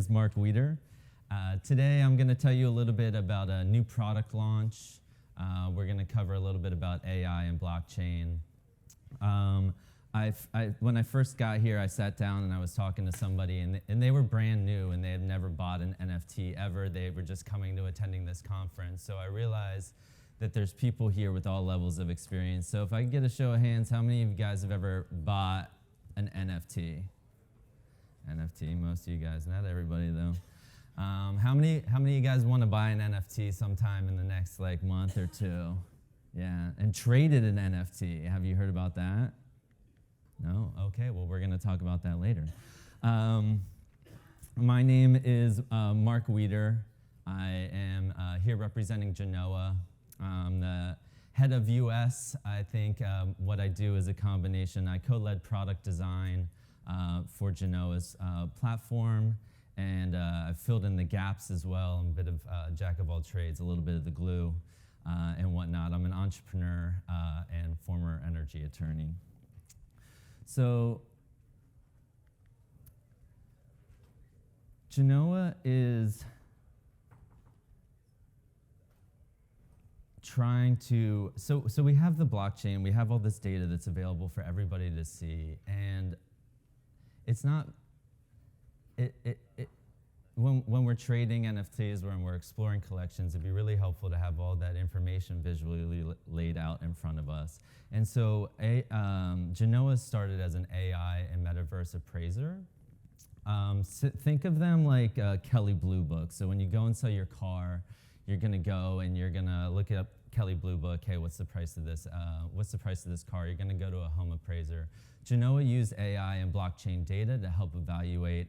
is Mark Wieder. Today I'm going to tell you a little bit about a new product launch. We're going to cover a little bit about AI and blockchain. When I first got here, I sat down and I was talking to somebody, and they were brand new, and they had never bought an NFT ever. They were just coming to attending this conference. So I realized that there's people here with all levels of experience. So if I could get a show of hands, how many of you guys have ever bought an NFT? NFT, most of you guys, not everybody though. How many of you guys want to buy an NFT sometime in the next month or two? Yeah, and traded an NFT. Have you heard about that? No? Okay, well, we're going to talk about that later. My name is Mark Wieder. I am here representing Genoa. I'm the head of US. I think what I do is a combination. I co-led product design for Genoa's platform, and I've filled in the gaps as well. I'm a bit of jack of all trades, a little bit of the glue and whatnot. I'm an entrepreneur and former energy attorney. So Genoa is trying to, so we have the blockchain, we have all this data that's available for everybody to see, and it's not, when we're trading NFTs, when we're exploring collections, it'd be really helpful to have all that information visually laid out in front of us. And so Genoa started as an AI and metaverse appraiser. Think of them like Kelley Blue Book. So when you go and sell your car, you're going to go and you're going to look up Kelley Blue Book. Hey, what's the price of this? What's the price of this car? You're going to go to a home appraiser. Genoa used AI and blockchain data to help evaluate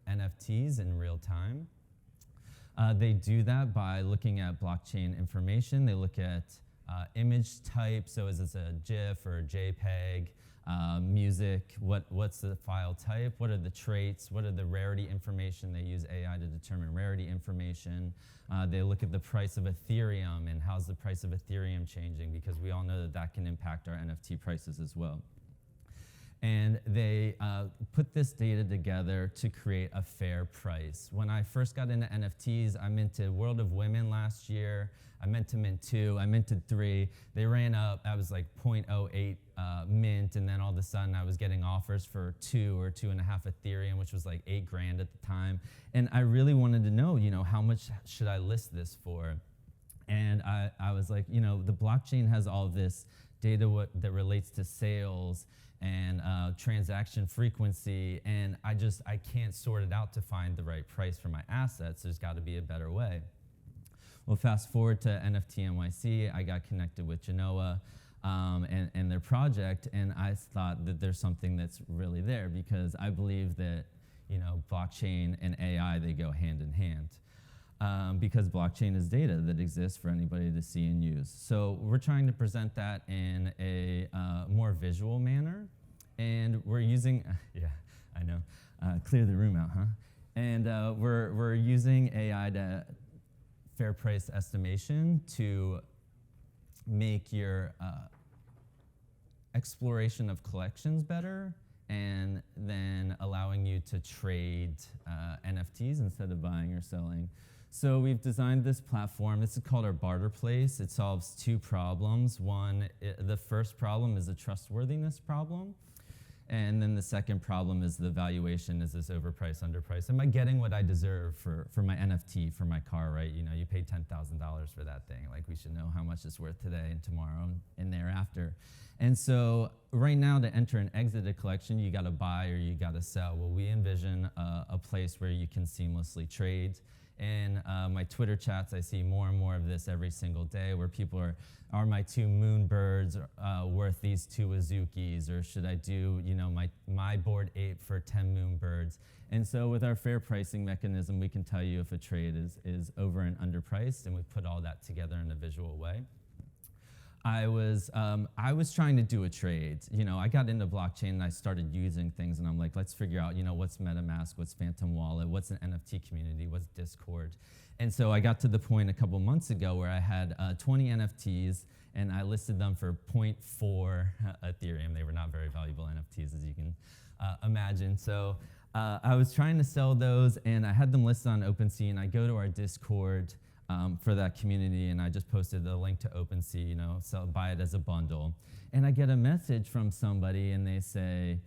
NFTs in real time. They do that by looking at blockchain information. They look at image type. So is this a GIF or a JPEG? Music, what's the file type? What are the traits? What are the rarity information? They use AI to determine rarity information. They look at the price of Ethereum and how's the price of Ethereum changing, because we all know that that can impact our NFT prices as well. And they put this data together to create a fair price. When I first got into NFTs, I minted World of Women last year. I meant to mint 2, I minted 3. They ran up, I was like 0.08 mint, and then all of a sudden I was getting offers for 2 or 2.5 Ethereum, which was like $8,000 at the time. And I really wanted to know, how much should I list this for? And I was like, the blockchain has all this data that relates to sales and transaction frequency, and I can't sort it out to find the right price for my assets. There's got to be a better way. Well, fast forward to NFT NYC, I got connected with Genoa and their project, and I thought that there's something that's really there, because I believe that blockchain and AI, they go hand in hand. Because blockchain is data that exists for anybody to see and use. So we're trying to present that in a more visual manner, and we're using, yeah, I know, clear the room out, huh? And we're using AI to fair price estimation to make your exploration of collections better, and then allowing you to trade NFTs instead of buying or selling. So we've designed this platform. This is called our Barter place. It solves 2 problems. One, the first problem is a trustworthiness problem. And then the second problem is the valuation. Is this overpriced, underpriced? Am I getting what I deserve for my NFT, for my car, right? You paid $10,000 for that thing. Like, we should know how much it's worth today and tomorrow and thereafter. And so right now, to enter and exit a collection, you got to buy or you got to sell. Well, we envision a place where you can seamlessly trade. In my Twitter chats, I see more and more of this every single day, where people are my 2 moonbirds worth these 2 Azukis, or should I do my board 8 for 10 moonbirds? And so with our fair pricing mechanism, we can tell you if a trade is over and underpriced, and we put all that together in a visual way. I was trying to do a trade. I got into blockchain and I started using things, and I'm like, let's figure out, what's MetaMask, what's Phantom Wallet, what's an NFT community, what's Discord. And so I got to the point a couple months ago where I had 20 NFTs, and I listed them for 0.4 Ethereum. They were not very valuable NFTs, as you can imagine. So I was trying to sell those, and I had them listed on OpenSea, and I go to our Discord for that community, and I just posted a link to OpenSea, buy it as a bundle. And I get a message from somebody, and they say,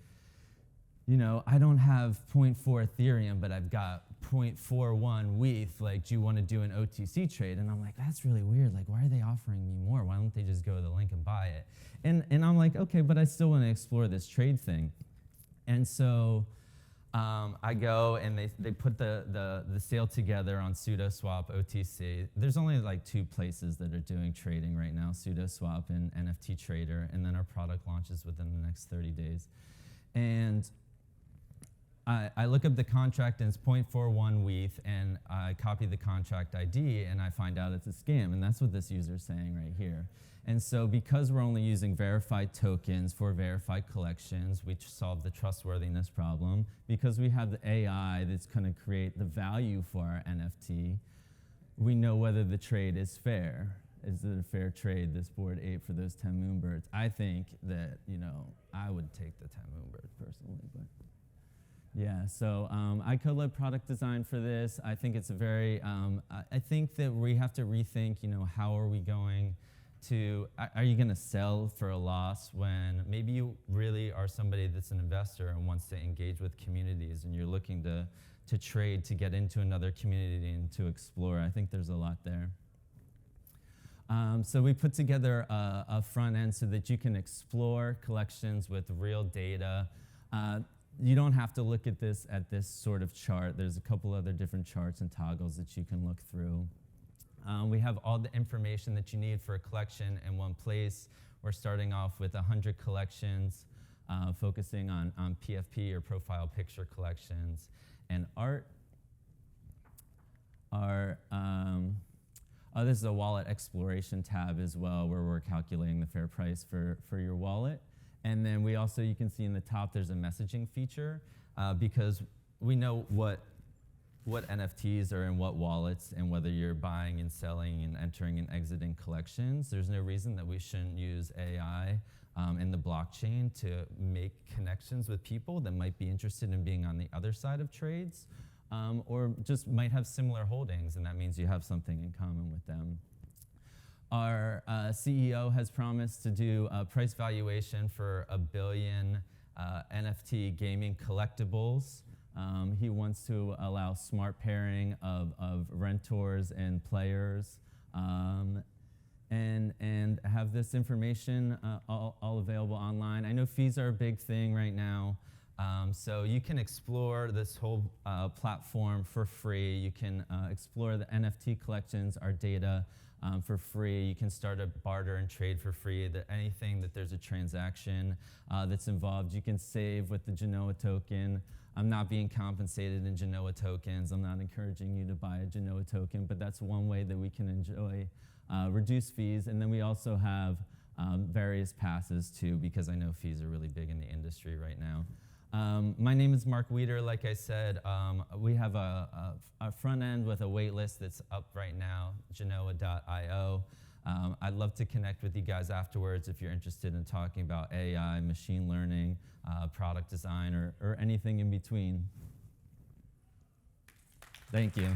I don't have 0.4 Ethereum, but I've got 0.41 ETH. Like, do you want to do an OTC trade? And I'm like, that's really weird. Like, why are they offering me more? Why don't they just go to the link and buy it? And I'm like, okay, but I still want to explore this trade thing. And so I go, and they put the sale together on SudoSwap OTC. There's only like 2 places that are doing trading right now, SudoSwap and NFT Trader, and then our product launches within the next 30 days. And I look up the contract, and it's 0.41 ETH, and I copy the contract ID, and I find out it's a scam, and that's what this user is saying right here. And so because we're only using verified tokens for verified collections, we solve the trustworthiness problem. Because we have the AI that's going to create the value for our NFT, we know whether the trade is fair. Is it a fair trade, this board 8 for those 10 moonbirds? I think that, I would take the 10 moonbirds personally, but. Yeah, so I co-led product design for this. I think it's a very, I think that we have to rethink, how are we going to, are you going to sell for a loss when maybe you really are somebody that's an investor and wants to engage with communities, and you're looking to trade to get into another community and to explore. I think there's a lot there. So we put together a front end so that you can explore collections with real data. You don't have to look at this sort of chart. There's a couple other different charts and toggles that you can look through. We have all the information that you need for a collection in one place. We're starting off with 100 collections, focusing on PFP or profile picture collections and art. This is a wallet exploration tab as well, where we're calculating the fair price for your wallet. And then we also, you can see in the top, there's a messaging feature because we know what NFTs are in what wallets and whether you're buying and selling and entering and exiting collections. There's no reason that we shouldn't use AI in the blockchain to make connections with people that might be interested in being on the other side of trades or just might have similar holdings, and that means you have something in common with them. Our CEO has promised to do a price valuation for 1 billion NFT gaming collectibles. He wants to allow smart pairing of renters and players and have this information all available online. I know fees are a big thing right now. So you can explore this whole platform for free. You can explore the NFT collections, our data, for free. You can start a barter and trade for free. Anything that there's a transaction that's involved, you can save with the Genoa token. I'm not being compensated in Genoa tokens. I'm not encouraging you to buy a Genoa token, but that's one way that we can enjoy reduced fees. And then we also have various passes too, because I know fees are really big in the industry right now. My name is Mark Weeder. Like I said, we have a front end with a wait list that's up right now, genoa.io. I'd love to connect with you guys afterwards if you're interested in talking about AI, machine learning, product design, or anything in between. Thank you.